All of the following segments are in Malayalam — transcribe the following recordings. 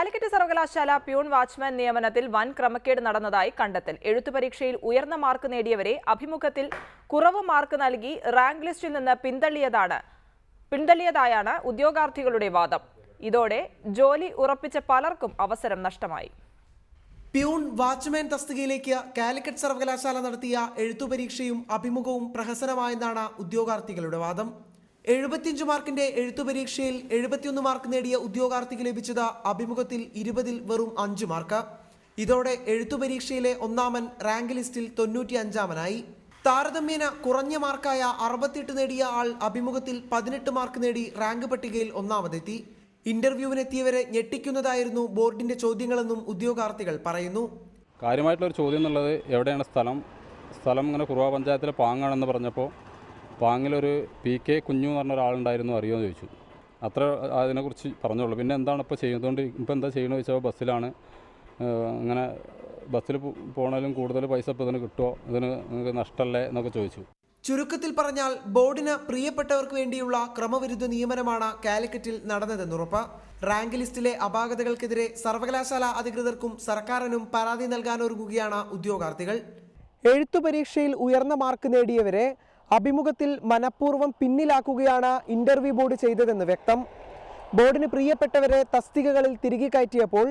കാലിക്കറ്റ് സർവകലാശാല പ്യൂൺ വാച്ച്മാൻ നിയമനത്തിൽ വൻ ക്രമക്കേട് നടന്നതായി കണ്ടെത്തൽ. എഴുത്തു പരീക്ഷയിൽ ഉയർന്ന മാർക്ക് നേടിയവരെ അഭിമുഖത്തിൽ കുറവ് മാർക്ക് നൽകി റാങ്ക് ലിസ്റ്റിൽ നിന്ന് പിന്തള്ളിയതായാണ് ഉദ്യോഗാർത്ഥികളുടെ വാദം. ഇതോടെ ജോലി ഉറപ്പിച്ച പലർക്കും അവസരം നഷ്ടമായി. പ്യൂൺ വാച്ച്മാൻ തസ്തികയിലേക്ക് കാലിക്കറ്റ് സർവകലാശാല നടത്തിയ എഴുത്തു പരീക്ഷയും അഭിമുഖവും പ്രഹസനമായെന്നാണ് ഉദ്യോഗാർത്ഥികളുടെ വാദം. 75 മാർക്കിന്റെ എഴുത്തു പരീക്ഷയിൽ 71 മാർക്ക് നേടിയ ഉദ്യോഗാർത്ഥിക്ക് ലഭിച്ചത് അഭിമുഖത്തിൽ 20-ൽ വെറും 5 മാർക്ക്. ഇതോടെ എഴുത്തു പരീക്ഷയിലെ ഒന്നാമൻ റാങ്ക് ലിസ്റ്റിൽ 95-ാമനായി. താരതമ്യേന കുറഞ്ഞ മാർക്കായ 68 നേടിയ ആൾ അഭിമുഖത്തിൽ 18 മാർക്ക് നേടി റാങ്ക് പട്ടികയിൽ ഒന്നാമതെത്തി. ഇന്റർവ്യൂവിനെത്തിയവരെ ഞെട്ടിക്കുന്നതായിരുന്നു ബോർഡിന്റെ ചോദ്യങ്ങളെന്നും ഉദ്യോഗാർത്ഥികൾ പറയുന്നു. കാര്യമായിട്ടുള്ളൊരു ചോദ്യം എന്നുള്ളത് എവിടെയാണ് സ്ഥലം ഇങ്ങനെ കുറുവ പഞ്ചായത്തിലെ പാങ്ങാണെന്ന് പറഞ്ഞപ്പോൾ പാങ്ങിലൊരു PK കുഞ്ഞു എന്ന് പറഞ്ഞ ഒരാളുണ്ടായിരുന്നു, അറിയുമെന്ന് ചോദിച്ചു. അത്ര അതിനെക്കുറിച്ച് പറഞ്ഞോളൂ. പിന്നെ എന്താണ് ഇപ്പോൾ ചെയ്യുന്നതുകൊണ്ട് ഇപ്പോൾ എന്താ ചെയ്യണമെന്ന് ചോദിച്ചാൽ ബസ്സിലാണ്, അങ്ങനെ ബസ്സിൽ പോകണേലും കൂടുതൽ പൈസ ഇപ്പോൾ ഇതിന് കിട്ടുമോ, ഇതിന് നിങ്ങൾക്ക് നഷ്ടമല്ലേ എന്നൊക്കെ ചോദിച്ചു. ചുരുക്കത്തിൽ പറഞ്ഞാൽ ബോർഡിന് പ്രിയപ്പെട്ടവർക്ക് വേണ്ടിയുള്ള ക്രമവിരുദ്ധ നിയമനമാണ് കാലിക്കറ്റിൽ നടന്നതെന്നുറപ്പ്. റാങ്ക് ലിസ്റ്റിലെ അപാകതകൾക്കെതിരെ സർവകലാശാല അധികൃതർക്കും സർക്കാരിനും പരാതി നൽകാനൊരുങ്ങുകയാണ് ഉദ്യോഗാർത്ഥികൾ. എഴുത്തു പരീക്ഷയിൽ ഉയർന്ന മാർക്ക് നേടിയവരെ അഭിമുഖത്തിൽ മനഃപൂർവ്വം പിന്നിലാക്കുകയാണ് ഇന്റർവ്യൂ ബോർഡ് ചെയ്തതെന്ന് വ്യക്തം. ബോർഡിന് പ്രിയപ്പെട്ടവരെ തസ്തികകളിൽ തിരികെ കയറ്റിയപ്പോൾ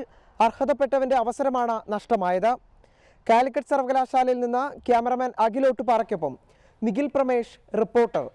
അർഹതപ്പെട്ടവന്റെ അവസരമാണ് നഷ്ടമായത്. കാലിക്കറ്റ് സർവകലാശാലയിൽ നിന്ന് ക്യാമറമാൻ അഖിലോട്ടുപാറയ്ക്കൊപ്പം നിഖിൽ പ്രമേഷ്, റിപ്പോർട്ടർ.